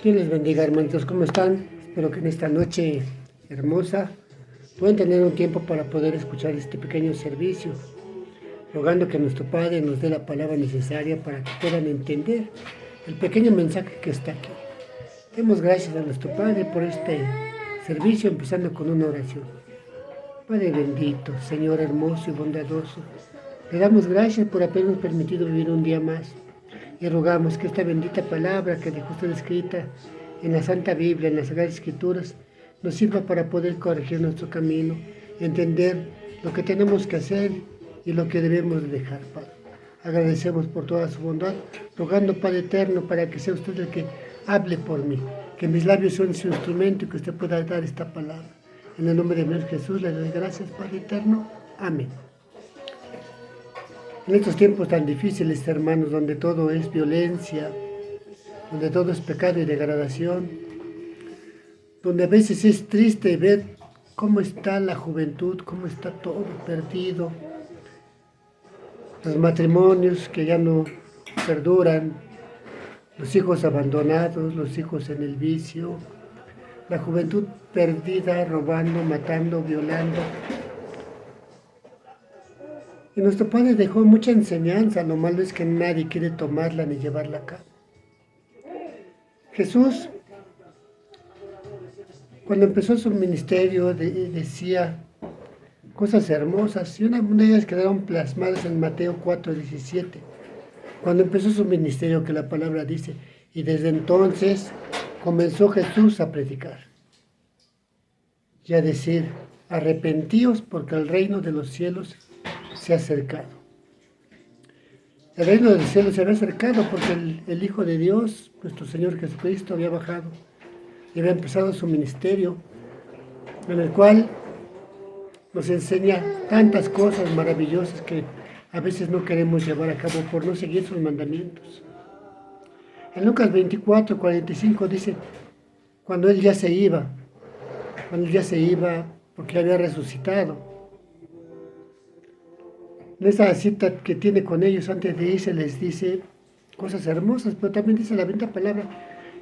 Dios les bendiga, hermanitos, ¿cómo están? Espero que en esta noche hermosa puedan tener un tiempo para poder escuchar este pequeño servicio, rogando que nuestro Padre nos dé la palabra necesaria para que puedan entender el pequeño mensaje que está aquí. Demos gracias a nuestro Padre por este servicio, empezando con una oración. Padre bendito, Señor hermoso y bondadoso, le damos gracias por habernos permitido vivir un día más. Y rogamos que esta bendita palabra que dejó usted escrita en la Santa Biblia, en las Sagradas Escrituras, nos sirva para poder corregir nuestro camino, entender lo que tenemos que hacer y lo que debemos dejar, Padre. Agradecemos por toda su bondad, rogando, Padre eterno, para que sea usted el que hable por mí, que mis labios sean su instrumento y que usted pueda dar esta palabra. En el nombre de mi Señor Jesús le doy gracias, Padre eterno. Amén. En estos tiempos tan difíciles, hermanos, donde todo es violencia, donde todo es pecado y degradación, donde a veces es triste ver cómo está la juventud, cómo está todo perdido, los matrimonios que ya no perduran, los hijos abandonados, los hijos en el vicio, la juventud perdida, robando, matando, violando. Y nuestro Padre dejó mucha enseñanza, lo malo es que nadie quiere tomarla ni llevarla a cabo. Jesús, cuando empezó su ministerio, decía cosas hermosas, y una de ellas quedaron plasmadas en Mateo 4:17, cuando empezó su ministerio, que la palabra dice, y desde entonces comenzó Jesús a predicar, y a decir, arrepentíos porque el reino de los cielos se ha acercado. El reino del cielo se había acercado porque el Hijo de Dios, nuestro Señor Jesucristo, había bajado y había empezado su ministerio, en el cual nos enseña tantas cosas maravillosas que a veces no queremos llevar a cabo por no seguir sus mandamientos. En Lucas 24:45 dice, cuando Él ya se iba porque había resucitado. En esa cita que tiene con ellos antes de irse les dice cosas hermosas, pero también dice la bendita palabra.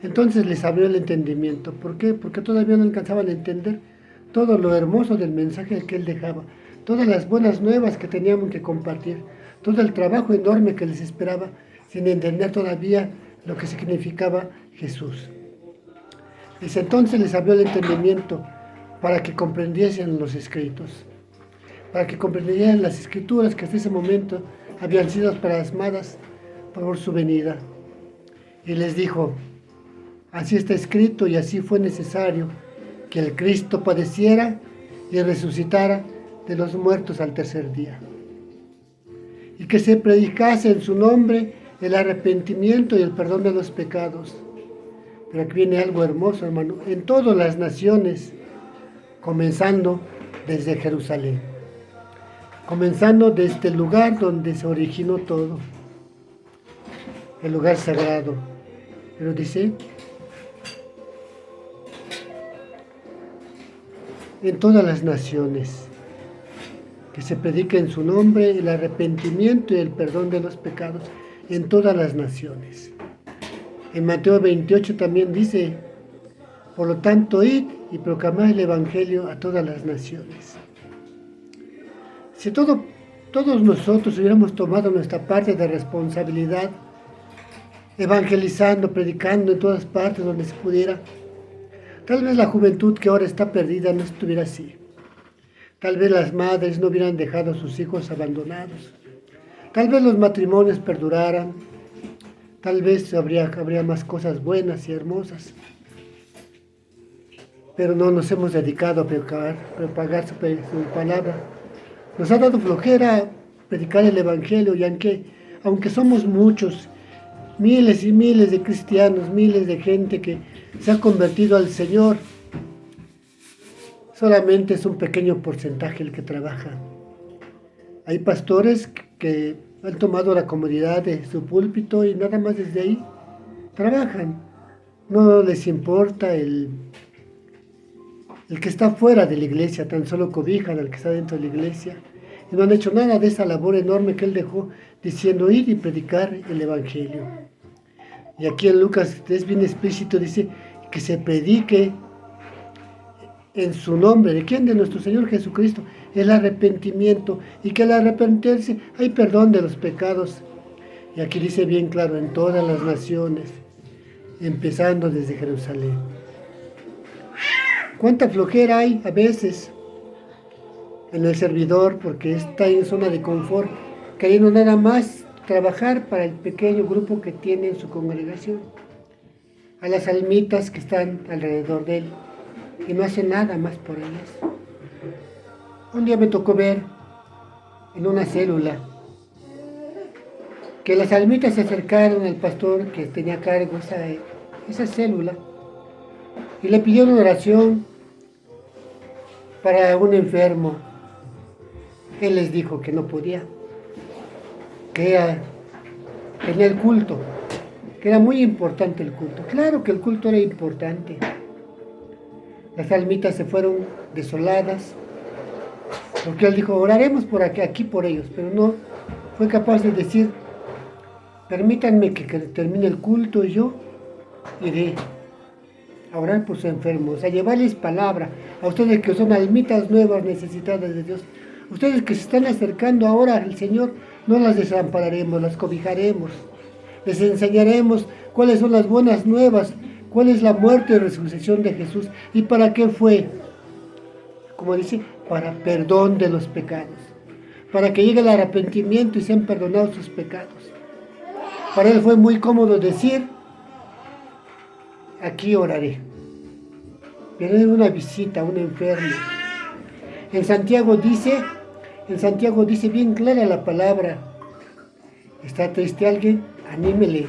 Entonces les abrió el entendimiento. ¿Por qué? Porque todavía no alcanzaban a entender todo lo hermoso del mensaje que Él dejaba, todas las buenas nuevas que teníamos que compartir, todo el trabajo enorme que les esperaba, sin entender todavía lo que significaba Jesús. Dice, entonces les abrió el entendimiento para que comprendiesen los escritos, para que comprendieran las escrituras que hasta ese momento habían sido plasmadas por su venida. Y les dijo, así está escrito y así fue necesario que el Cristo padeciera y resucitara de los muertos al tercer día. Y que se predicase en su nombre el arrepentimiento y el perdón de los pecados. Pero aquí viene algo hermoso, hermano, en todas las naciones, comenzando desde Jerusalén. Comenzando desde el lugar donde se originó todo, el lugar sagrado. Pero dice, en todas las naciones, que se predique en su nombre el arrepentimiento y el perdón de los pecados, en todas las naciones. En Mateo 28 también dice, por lo tanto, id y proclamad el Evangelio a todas las naciones. Si todos nosotros hubiéramos tomado nuestra parte de responsabilidad, evangelizando, predicando en todas partes donde se pudiera, tal vez la juventud que ahora está perdida no estuviera así. Tal vez las madres no hubieran dejado a sus hijos abandonados. Tal vez los matrimonios perduraran. Tal vez habría más cosas buenas y hermosas. Pero no nos hemos dedicado a propagar su palabra. Nos ha dado flojera predicar el Evangelio, y aunque somos muchos, miles y miles de cristianos, miles de gente que se ha convertido al Señor, solamente es un pequeño porcentaje el que trabaja. Hay pastores que han tomado la comodidad de su púlpito y nada más desde ahí trabajan. No les importa el que está fuera de la iglesia, tan solo cobijan al que está dentro de la iglesia. Y no han hecho nada de esa labor enorme que Él dejó, diciendo ir y predicar el Evangelio. Y aquí en Lucas es bien explícito, dice que se predique en su nombre. ¿De quién? De nuestro Señor Jesucristo. El arrepentimiento. Y que al arrepentirse hay perdón de los pecados. Y aquí dice bien claro, en todas las naciones, empezando desde Jerusalén. ¿Cuánta flojera hay a veces en el servidor? Porque está en zona de confort, queriendo nada más trabajar para el pequeño grupo que tiene en su congregación, a las almitas que están alrededor de él, y no hace nada más por ellas. Un día me tocó ver en una célula que las almitas se acercaron al pastor que tenía a cargo esa célula y le pidieron oración para un enfermo. Él les dijo que no podía, que tenía el culto, que era muy importante el culto. Claro que el culto era importante. Las almitas se fueron desoladas, porque él dijo, oraremos por aquí por ellos, pero no fue capaz de decir, permítanme que termine el culto y yo iré a orar por sus enfermos, a llevarles palabra, a ustedes que son almitas nuevas necesitadas de Dios, ustedes que se están acercando ahora al Señor, no las desampararemos, las cobijaremos, les enseñaremos cuáles son las buenas nuevas, cuál es la muerte y resurrección de Jesús y para qué fue, como dice, para perdón de los pecados, para que llegue el arrepentimiento y sean perdonados sus pecados. Para él fue muy cómodo decir, aquí oraré. Pero era una visita a un enfermo. En Santiago dice bien clara la palabra, ¿está triste alguien? Anímele.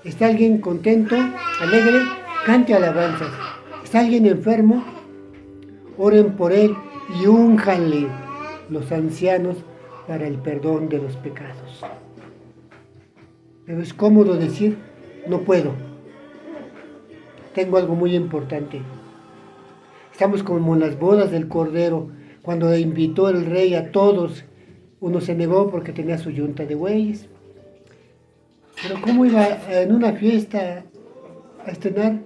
¿Está alguien contento, alegre? Cante alabanzas. ¿Está alguien enfermo? Oren por él y únjanle los ancianos para el perdón de los pecados. Pero es cómodo decir, no puedo. Tengo algo muy importante. Estamos como en las bodas del Cordero, cuando invitó el rey a todos. Uno se negó porque tenía su yunta de bueyes. Pero ¿cómo iba en una fiesta a estrenar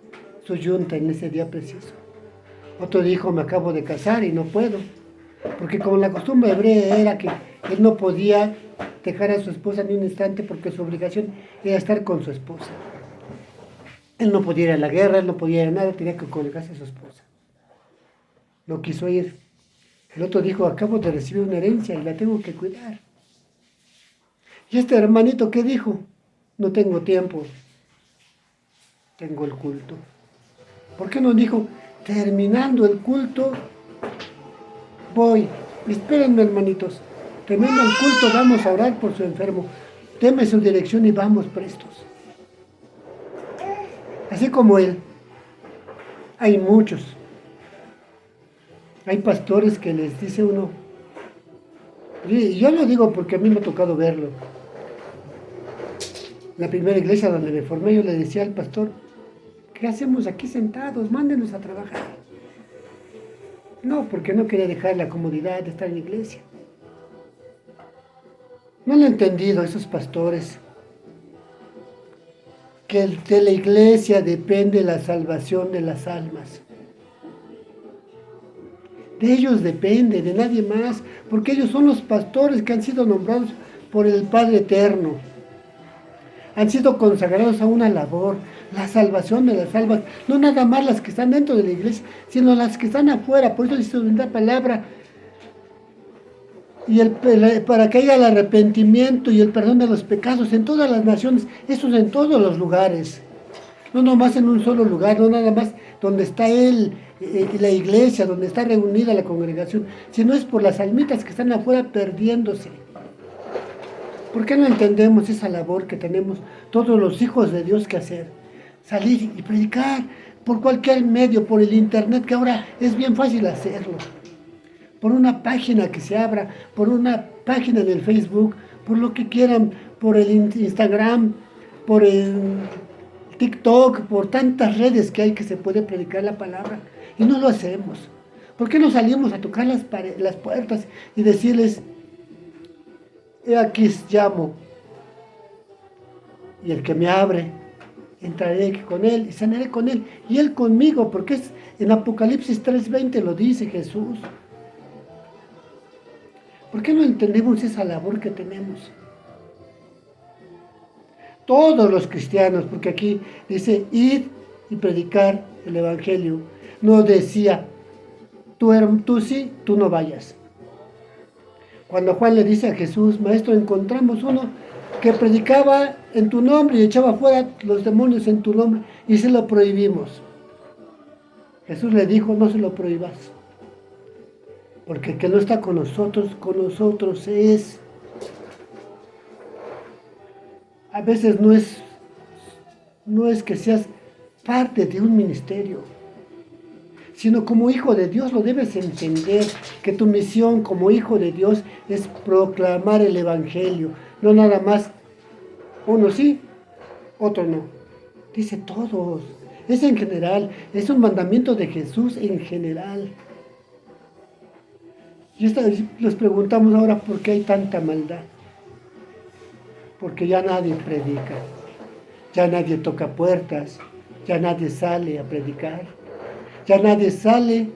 su yunta en ese día preciso? Otro dijo, me acabo de casar y no puedo. Porque como la costumbre hebrea era que él no podía dejar a su esposa ni un instante porque su obligación era estar con su esposa. Él no podía ir a la guerra, él no podía ir a nada, tenía que colgarse a su esposa. No quiso ir. El otro dijo, acabo de recibir una herencia y la tengo que cuidar. Y este hermanito, ¿qué dijo? No tengo tiempo, tengo el culto. ¿Por qué no dijo, terminando el culto, voy? Espérenme, hermanitos, terminando el culto vamos a orar por su enfermo. Deme su dirección y vamos prestos. Así como él, hay muchos. Hay pastores que les dice uno, y yo lo digo porque a mí me ha tocado verlo. La primera iglesia donde me formé, yo le decía al pastor, ¿qué hacemos aquí sentados? Mándenos a trabajar. No, porque no quería dejar la comodidad de estar en la iglesia. No lo he entendido esos pastores, que de la iglesia depende la salvación de las almas. De ellos depende, de nadie más, porque ellos son los pastores que han sido nombrados por el Padre Eterno. Han sido consagrados a una labor, la salvación de las almas, no nada más las que están dentro de la iglesia, sino las que están afuera. Por eso dice la palabra, y para que haya el arrepentimiento y el perdón de los pecados en todas las naciones, eso es en todos los lugares, no nomás en un solo lugar, no nada más donde está él, la iglesia, donde está reunida la congregación, sino es por las almitas que están afuera perdiéndose. ¿Por qué no entendemos esa labor que tenemos todos los hijos de Dios que hacer? Salir y predicar por cualquier medio, por el internet, que ahora es bien fácil hacerlo. Por una página que se abra, por una página en el Facebook, por lo que quieran, por el Instagram, por el TikTok, por tantas redes que hay que se puede predicar la palabra. Y no lo hacemos. ¿Por qué no salimos a tocar las puertas y decirles, he aquí llamo, y el que me abre, entraré con Él y sanaré con Él y Él conmigo, porque en Apocalipsis 3:20 lo dice Jesús. ¿Por qué no entendemos esa labor que tenemos? Todos los cristianos, porque aquí dice ir y predicar el Evangelio. No decía, tú sí, tú no vayas. Cuando Juan le dice a Jesús, Maestro, encontramos uno que predicaba en tu nombre y echaba fuera los demonios en tu nombre y se lo prohibimos. Jesús le dijo, no se lo prohíbas, porque el que no está con nosotros es. A veces no es que seas parte de un ministerio, sino como hijo de Dios lo debes entender, que tu misión como hijo de Dios es proclamar el Evangelio, no nada más uno sí, otro no. Dice todos, es en general, es un mandamiento de Jesús en general. Y les preguntamos ahora por qué hay tanta maldad. Porque ya nadie predica, ya nadie toca puertas, ya nadie sale a predicar, ya nadie sale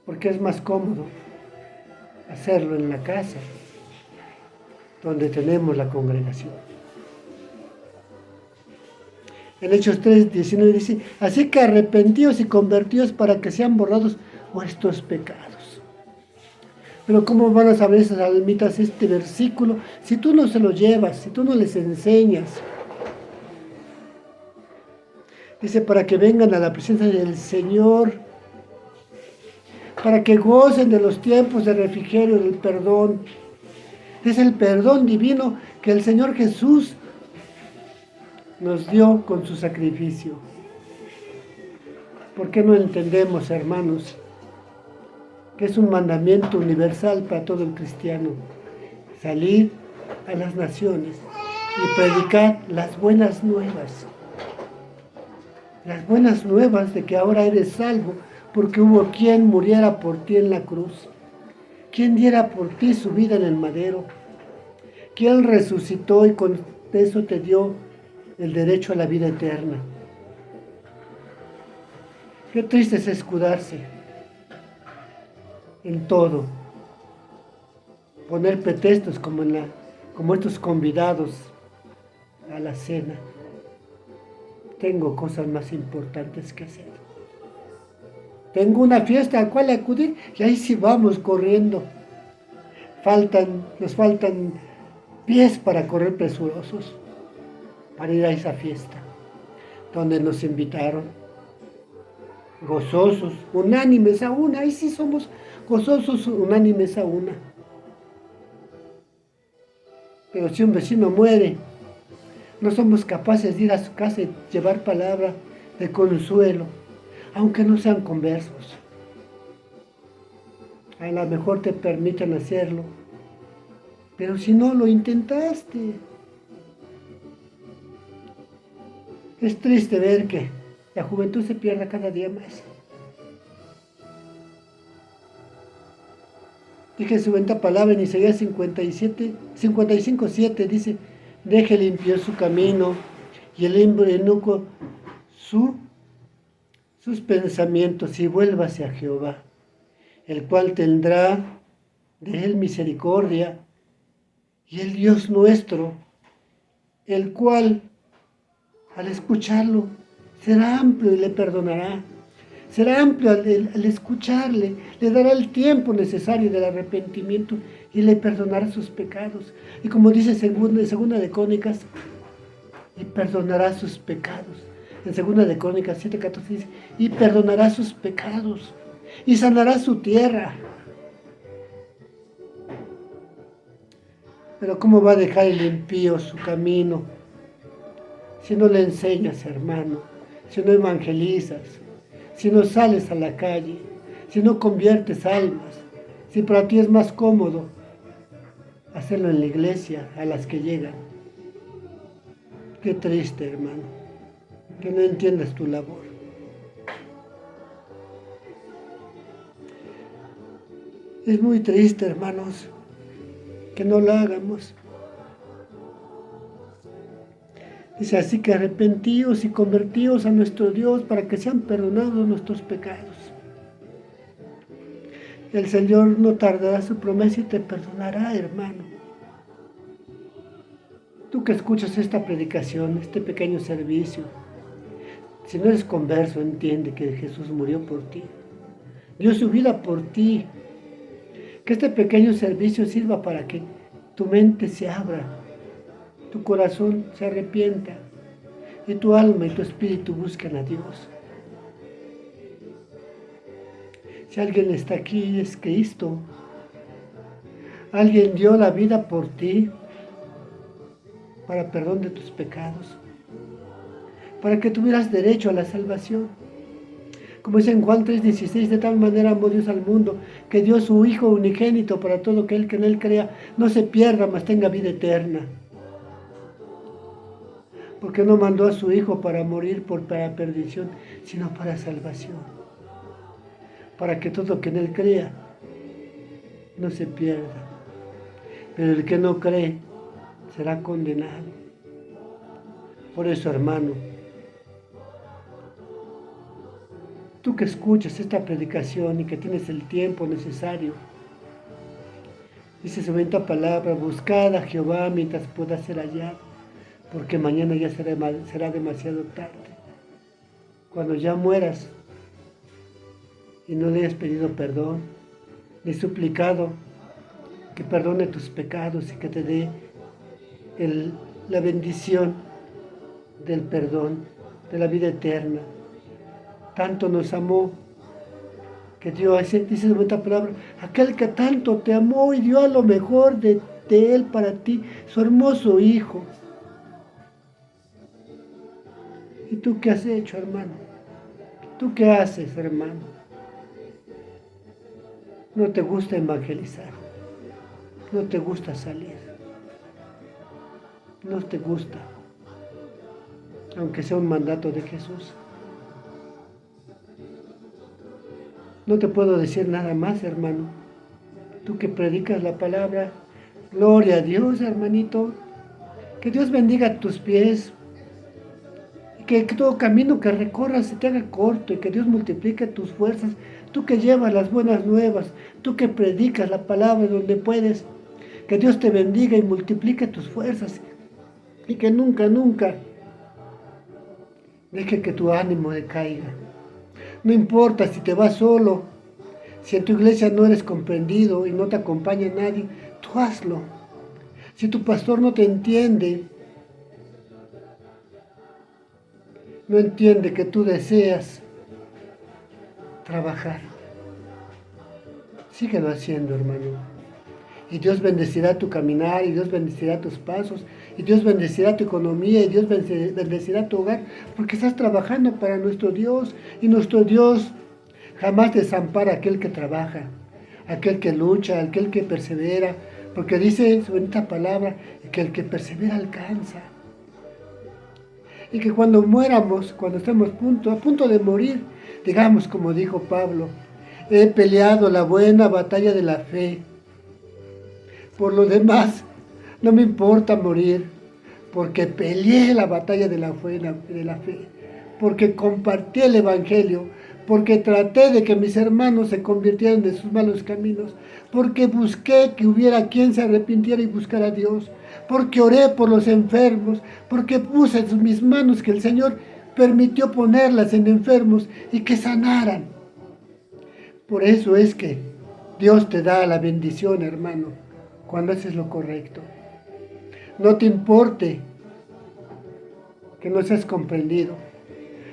porque es más cómodo hacerlo en la casa, donde tenemos la congregación. En Hechos 3:19 dice, así que arrepentíos y convertíos para que sean borrados vuestros pecados. Pero ¿cómo van a saber esas almitas este versículo si tú no se lo llevas, si tú no les enseñas? Dice, para que vengan a la presencia del Señor, para que gocen de los tiempos de refrigerio, del perdón. Es el perdón divino que el Señor Jesús nos dio con su sacrificio. ¿Por qué no entendemos, hermanos, que es un mandamiento universal para todo el cristiano? Salir a las naciones y predicar las buenas nuevas. Las buenas nuevas de que ahora eres salvo, porque hubo quien muriera por ti en la cruz, quien diera por ti su vida en el madero, quien resucitó y con eso te dio el derecho a la vida eterna. Qué triste es escudarse en todo, poner pretextos como estos convidados a la cena. Tengo cosas más importantes que hacer. Tengo una fiesta a la cual acudir y ahí sí vamos corriendo. Nos faltan pies para correr presurosos, para ir a esa fiesta, donde nos invitaron, gozosos, unánimes a una. Ahí sí somos gozosos, unánimes a una. Pero si un vecino muere, no somos capaces de ir a su casa y llevar palabra de consuelo, aunque no sean conversos. A lo mejor te permiten hacerlo, pero si no lo intentaste. Es triste ver que la juventud se pierda cada día más. Dije su bendita palabra en Isaías 55:7 dice, deje limpio su camino y el eunuco sus pensamientos y vuélvase a Jehová, el cual tendrá de él misericordia, y el Dios nuestro, el cual al escucharlo será amplio y le perdonará. Será amplio al escucharle, le dará el tiempo necesario del arrepentimiento y le perdonará sus pecados. Y como dice segunda de Crónicas, y perdonará sus pecados. En segunda de Crónicas 7:14 dice, y perdonará sus pecados y sanará su tierra. Pero ¿cómo va a dejar el impío su camino si no le enseñas, hermano? Si no evangelizas, si no sales a la calle, si no conviertes almas, si para ti es más cómodo hacerlo en la iglesia a las que llegan. Qué triste, hermano, que no entiendas tu labor. Es muy triste, hermanos, que no lo hagamos. Dice, así que arrepentíos y convertíos a nuestro Dios para que sean perdonados nuestros pecados. El Señor no tardará su promesa y te perdonará, hermano. Tú que escuchas esta predicación, este pequeño servicio, si no eres converso, entiende que Jesús murió por ti. Dio su vida por ti. Que este pequeño servicio sirva para que tu mente se abra, tu corazón se arrepienta y tu alma y tu espíritu busquen a Dios. Si alguien está aquí, es Cristo. Alguien dio la vida por ti para perdón de tus pecados, para que tuvieras derecho a la salvación. Como dice en Juan 3:16, de tal manera amó Dios al mundo, que dio su Hijo unigénito para todo aquel que en Él crea, no se pierda, mas tenga vida eterna. Porque no mandó a su Hijo para morir para perdición, sino para salvación. Para que todo que en Él crea no se pierda. Pero el que no cree será condenado. Por eso, hermano, tú que escuchas esta predicación y que tienes el tiempo necesario, dice su bendita palabra, buscad a Jehová mientras pueda ser hallado, porque mañana ya será demasiado tarde. Cuando ya mueras y no le hayas pedido perdón, ni suplicado que perdone tus pecados y que te dé la bendición del perdón, de la vida eterna. Tanto nos amó, que dio, dice la bonita palabra, aquel que tanto te amó y dio a lo mejor de Él para ti, su hermoso Hijo. ¿Y tú qué has hecho, hermano? ¿Tú qué haces, hermano? No te gusta evangelizar, no te gusta salir, no te gusta, aunque sea un mandato de Jesús. No te puedo decir nada más, hermano. Tú que predicas la palabra, gloria a Dios, hermanito. Que Dios bendiga tus pies. Y que todo camino que recorras se te haga corto y que Dios multiplique tus fuerzas. Tú que llevas las buenas nuevas, tú que predicas la palabra donde puedes. Que Dios te bendiga y multiplique tus fuerzas. Y que nunca, nunca deje que tu ánimo decaiga. No importa si te vas solo, si en tu iglesia no eres comprendido y no te acompaña nadie, tú hazlo. Si tu pastor no te entiende, no entiende que tú deseas trabajar, síguelo haciendo, hermano. Y Dios bendecirá tu caminar, y Dios bendecirá tus pasos, y Dios bendecirá tu economía, y Dios bendecirá tu hogar, porque estás trabajando para nuestro Dios, y nuestro Dios jamás desampara a aquel que trabaja, aquel que lucha, aquel que persevera, porque dice su bonita palabra, que el que persevera alcanza. Y que cuando muéramos, cuando estemos a punto de morir, digamos como dijo Pablo, he peleado la buena batalla de la fe. Por lo demás, no me importa morir, porque peleé la batalla de la fe, porque compartí el Evangelio, porque traté de que mis hermanos se convirtieran de sus malos caminos, porque busqué que hubiera quien se arrepintiera y buscara a Dios, porque oré por los enfermos, porque puse en mis manos que el Señor permitió ponerlas en enfermos y que sanaran. Por eso es que Dios te da la bendición, hermano, cuando haces lo correcto. No te importe que no seas comprendido.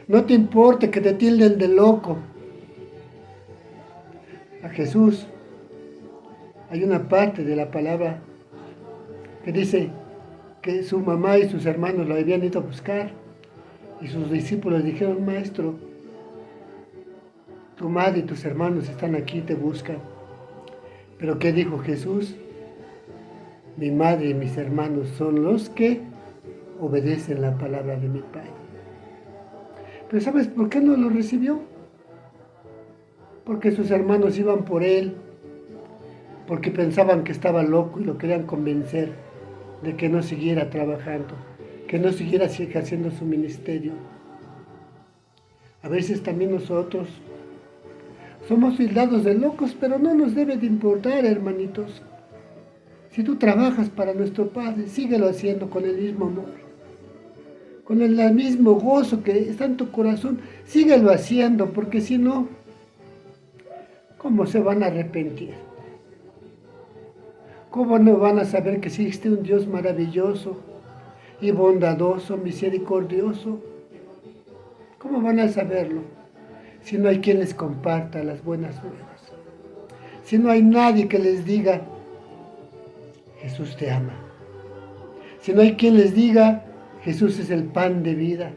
No te importe que te tilden de loco. A Jesús hay una parte de la palabra que dice que su mamá y sus hermanos lo habían ido a buscar y sus discípulos dijeron, maestro, tu madre y tus hermanos están aquí, te buscan. Pero ¿qué dijo Jesús? Mi madre y mis hermanos son los que obedecen la palabra de mi Padre. Pero ¿sabes por qué no lo recibió? Porque sus hermanos iban por él, porque pensaban que estaba loco y lo querían convencer de que no siguiera trabajando. que no siguiera ejerciendo su ministerio. A veces también nosotros somos tildados de locos, pero no nos debe de importar, hermanitos. Si tú trabajas para nuestro Padre, síguelo haciendo con el mismo amor, con el mismo gozo que está en tu corazón, síguelo haciendo, porque si no, ¿cómo se van a arrepentir? ¿Cómo no van a saber que existe un Dios maravilloso y bondadoso, misericordioso? ¿Cómo van a saberlo si no hay quien les comparta las buenas nuevas? Si no hay nadie que les diga, Jesús te ama. Si no hay quien les diga, Jesús es el pan de vida.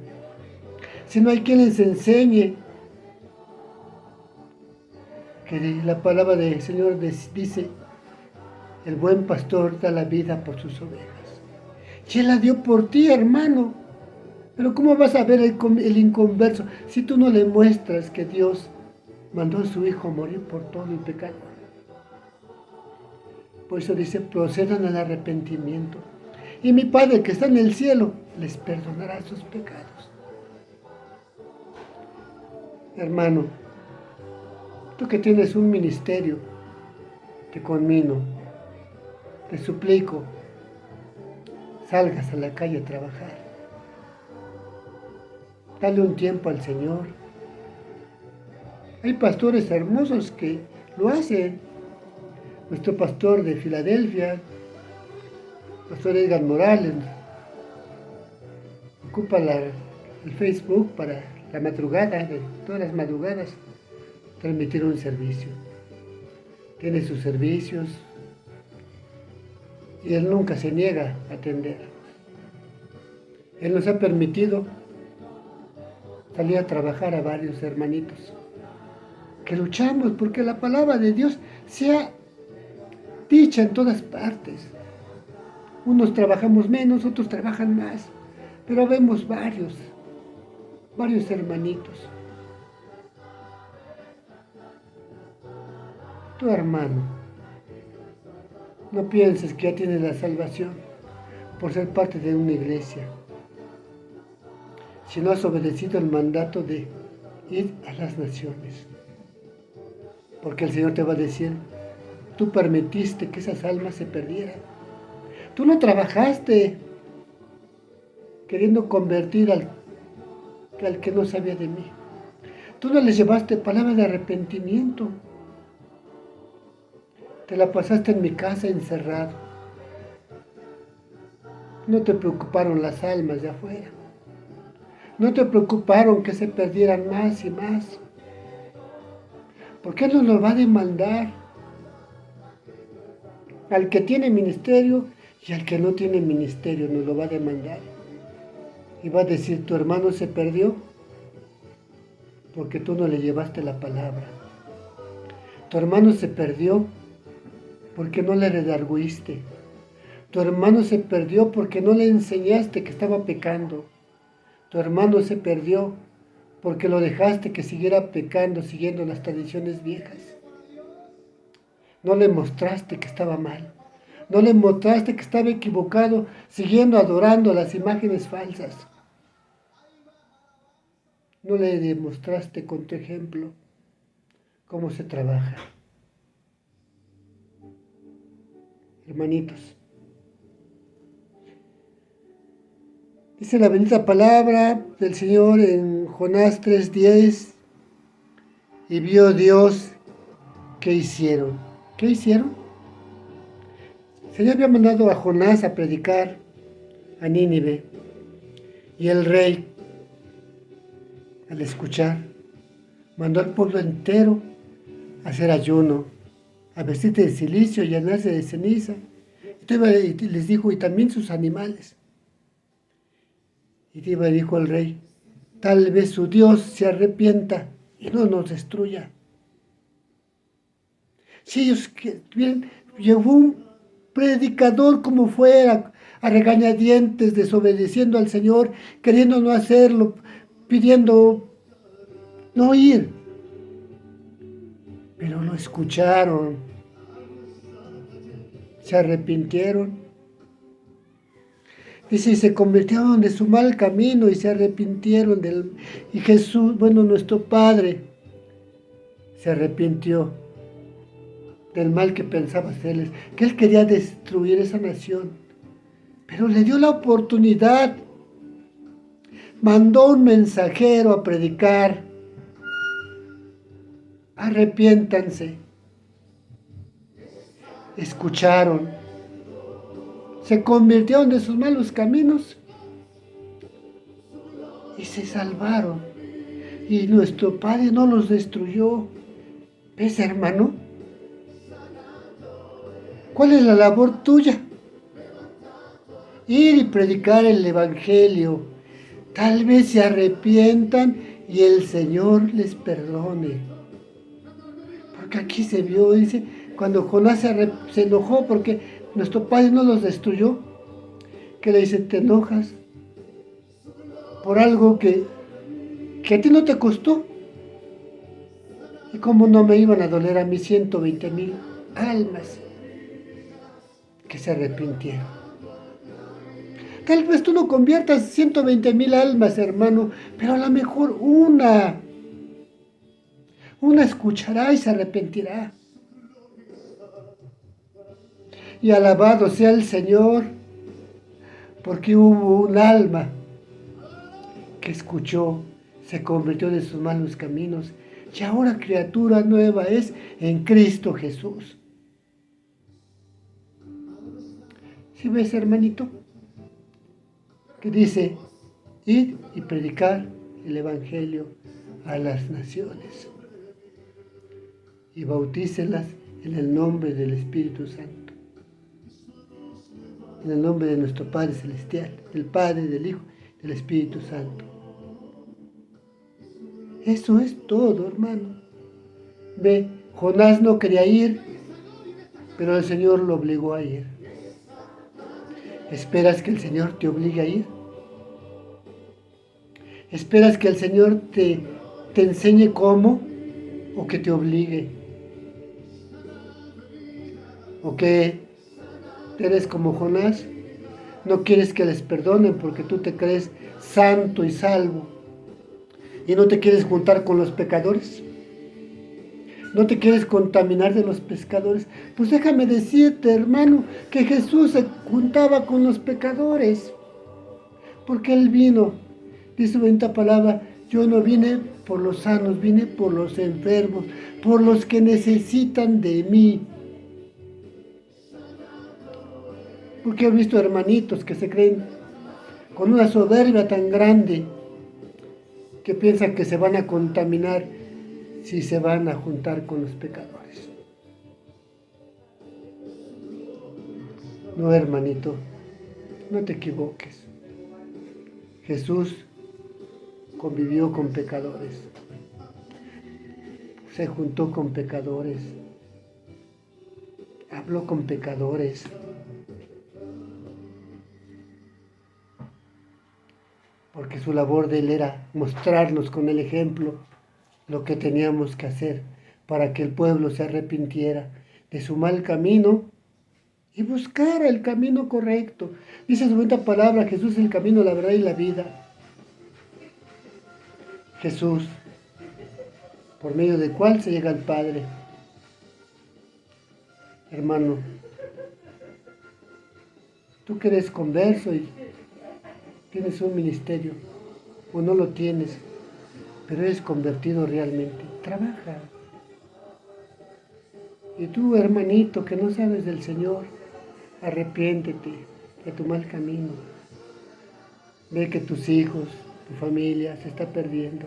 Si no hay quien les enseñe que la palabra del Señor dice, el buen pastor da la vida por sus ovejas. Y Él la dio por ti, hermano. Pero ¿cómo vas a ver el inconverso si tú no le muestras que Dios mandó a su Hijo a morir por todo el pecado? Por eso dice, procedan al arrepentimiento. Y mi Padre que está en el cielo les perdonará sus pecados. Hermano, tú que tienes un ministerio, te conmino, te suplico, salgas a la calle a trabajar. Dale un tiempo al Señor. Hay pastores hermosos que lo hacen. Nuestro pastor de Filadelfia, pastor Edgar Morales, ocupa el Facebook para la madrugada, de todas las madrugadas, transmitir un servicio. Tiene sus servicios y él nunca se niega a atender. Él nos ha permitido salir a trabajar a varios hermanitos que luchamos porque la palabra de Dios sea dicha en todas partes. Unos trabajamos menos, otros trabajan más, pero vemos varios hermanitos. Tu hermano, no pienses que ya tienes la salvación por ser parte de una iglesia. Si no has obedecido el mandato de ir a las naciones. Porque el Señor te va a decir, tú permitiste que esas almas se perdieran. Tú no trabajaste queriendo convertir al que no sabía de mí. Tú no les llevaste palabras de arrepentimiento. Te la pasaste en mi casa encerrado. No te preocuparon las almas de afuera. No te preocuparon que se perdieran más y más. Porque Él nos lo va a demandar al que tiene ministerio y al que no tiene ministerio nos lo va a demandar. Y va a decir, tu hermano se perdió porque tú no le llevaste la palabra. Tu hermano se perdió porque no le redarguiste. Tu hermano se perdió porque no le enseñaste que estaba pecando. Tu hermano se perdió porque lo dejaste que siguiera pecando, siguiendo las tradiciones viejas. No le mostraste que estaba mal. No le mostraste que estaba equivocado, siguiendo adorando las imágenes falsas. No le demostraste con tu ejemplo cómo se trabaja. Hermanitos, dice la bendita palabra del Señor en Jonás 3:10, y vio Dios qué hicieron. ¿Qué hicieron? El Señor había mandado a Jonás a predicar a Nínive, y el rey, al escuchar, mandó al pueblo entero a hacer ayuno, a vestirse de cilicio y a llenarse de ceniza. Y les dijo, y también sus animales. Y dijo el rey, tal vez su Dios se arrepienta y no nos destruya. Si ellos llegó un predicador como fuera, a regañadientes, desobedeciendo al Señor, queriendo no hacerlo, pidiendo no ir. Pero lo escucharon, se arrepintieron. Dice, y se convirtieron de su mal camino y se arrepintieron del... Y Jesús, bueno, nuestro Padre, se arrepintió del mal que pensaba hacerles, que Él quería destruir esa nación. Pero le dio la oportunidad. Mandó un mensajero a predicar. Arrepiéntanse. Escucharon. Se convirtieron de sus malos caminos y se salvaron. Y nuestro Padre no los destruyó. ¿Ves, hermano? ¿Cuál es la labor tuya? Ir y predicar el Evangelio. Tal vez se arrepientan y el Señor les perdone. Porque aquí se vio, dice, cuando Jonás se enojó porque nuestro Padre no los destruyó, que le dice, te enojas por algo que a ti no te costó. ¿Y cómo no me iban a doler a mí 120,000 almas que se arrepintieron? Tal vez tú no conviertas 120,000 almas, hermano, pero a lo mejor una escuchará y se arrepentirá. Y alabado sea el Señor, porque hubo un alma que escuchó, se convirtió de sus malos caminos, y ahora criatura nueva es en Cristo Jesús. ¿Sí ves, hermanito? Que dice, id y predicar el Evangelio a las naciones y bautícelas en el nombre del Espíritu Santo, en el nombre de nuestro Padre Celestial, del Padre, del Hijo, del Espíritu Santo. Eso es todo, hermano. Ve, Jonás no quería ir, pero el Señor lo obligó a ir. ¿Esperas que el Señor te obligue a ir? ¿Esperas que el Señor te enseñe cómo o que te obligue? ¿O que eres como Jonás? ¿No quieres que les perdonen porque tú te crees santo y salvo? ¿Y no te quieres juntar con los pecadores? ¿No te quieres contaminar de los pescadores? Pues déjame decirte, hermano, que Jesús se juntaba con los pecadores. Porque Él vino, dice su bendita palabra, yo no vine por los sanos, vine por los enfermos, por los que necesitan de mí. Porque he visto hermanitos que se creen con una soberbia tan grande que piensan que se van a contaminar si se van a juntar con los pecadores. No, hermanito, no te equivoques. Jesús convivió con pecadores, se juntó con pecadores, habló con pecadores. Porque su labor de Él era mostrarnos con el ejemplo lo que teníamos que hacer para que el pueblo se arrepintiera de su mal camino y buscara el camino correcto. Dice su bendita palabra, Jesús es el camino, la verdad y la vida. Jesús, por medio del cual se llega al Padre. Hermano, tú que eres converso y tienes un ministerio, o no lo tienes, pero eres convertido realmente, trabaja. Y tú, hermanito, que no sabes del Señor, arrepiéntete de tu mal camino. Ve que tus hijos, tu familia se está perdiendo.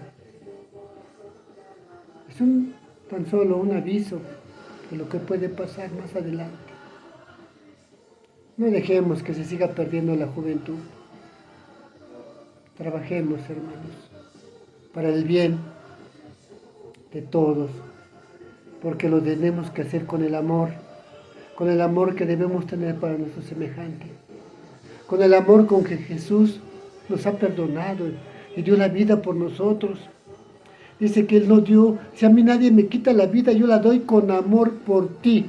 Es tan solo un aviso de lo que puede pasar más adelante. No dejemos que se siga perdiendo la juventud. Trabajemos, hermanos, para el bien de todos, porque lo tenemos que hacer con el amor que debemos tener para nuestro semejante, con el amor con que Jesús nos ha perdonado y dio la vida por nosotros. Dice que Él nos dio, si a mí nadie me quita la vida, yo la doy con amor por ti,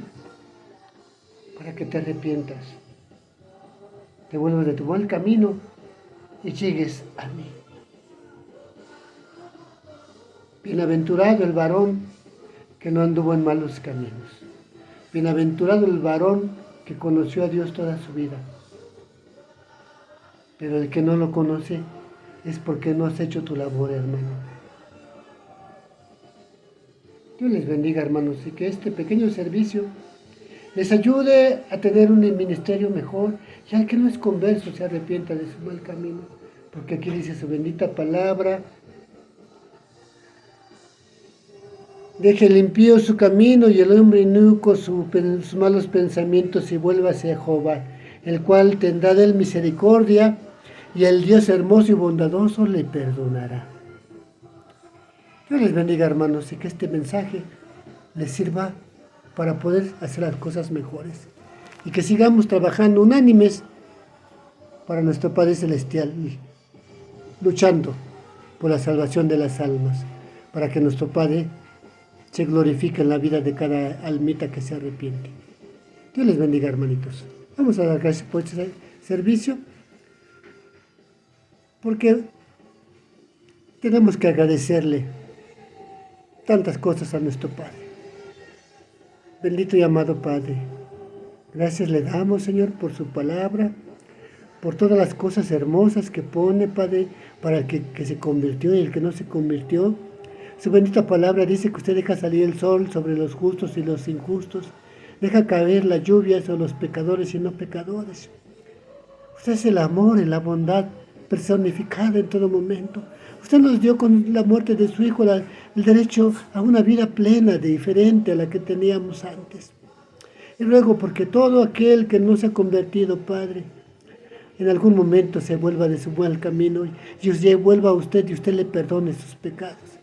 para que te arrepientas te vuelvas de tu mal camino y llegues a mí. Bienaventurado el varón que no anduvo en malos caminos. Bienaventurado el varón que conoció a Dios toda su vida. Pero el que no lo conoce es porque no has hecho tu labor, hermano. Dios les bendiga, hermanos, y que este pequeño servicio les ayude a tener un ministerio mejor, y al que no es converso se arrepienta de su mal camino, porque aquí dice su bendita palabra: deje el impío su camino y el hombre inicuo sus malos pensamientos y vuélvase a Jehová, el cual tendrá de él misericordia, y el Dios hermoso y bondadoso le perdonará. Dios les bendiga, hermanos, y que este mensaje les sirva para poder hacer las cosas mejores, y que sigamos trabajando unánimes para nuestro Padre Celestial, luchando por la salvación de las almas, para que nuestro Padre se glorifique en la vida de cada almita que se arrepiente. Dios les bendiga, hermanitos. Vamos a dar gracias por este servicio, porque tenemos que agradecerle tantas cosas a nuestro Padre. Bendito y amado Padre, gracias le damos, Señor, por su palabra, por todas las cosas hermosas que pone, Padre, para el que se convirtió y el que no se convirtió. Su bendita palabra dice que usted deja salir el sol sobre los justos y los injustos, deja caer la lluvia sobre los pecadores y no pecadores. Usted es el amor y la bondad personificada en todo momento. Usted nos dio con la muerte de su Hijo el derecho a una vida plena, diferente a la que teníamos antes. Y ruego porque todo aquel que no se ha convertido, Padre, en algún momento se vuelva de su buen camino y usted vuelva a usted y usted le perdone sus pecados,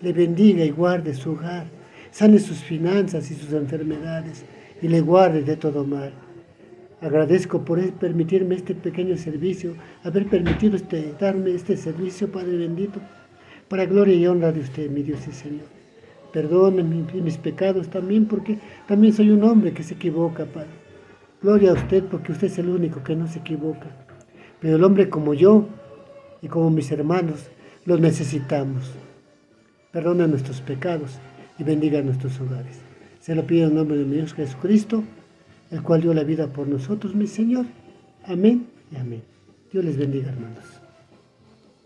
le bendiga y guarde su hogar, sane sus finanzas y sus enfermedades y le guarde de todo mal. Agradezco por permitirme este pequeño servicio, haber permitido darme este servicio, Padre bendito, para gloria y honra de usted, mi Dios y Señor. Perdone mis pecados también, porque también soy un hombre que se equivoca, Padre. Gloria a usted, porque usted es el único que no se equivoca. Pero el hombre como yo y como mis hermanos, los necesitamos. Perdona nuestros pecados y bendiga nuestros hogares. Se lo pido en nombre de mi Dios Jesucristo, el cual dio la vida por nosotros, mi Señor. Amén y amén. Dios les bendiga, hermanos.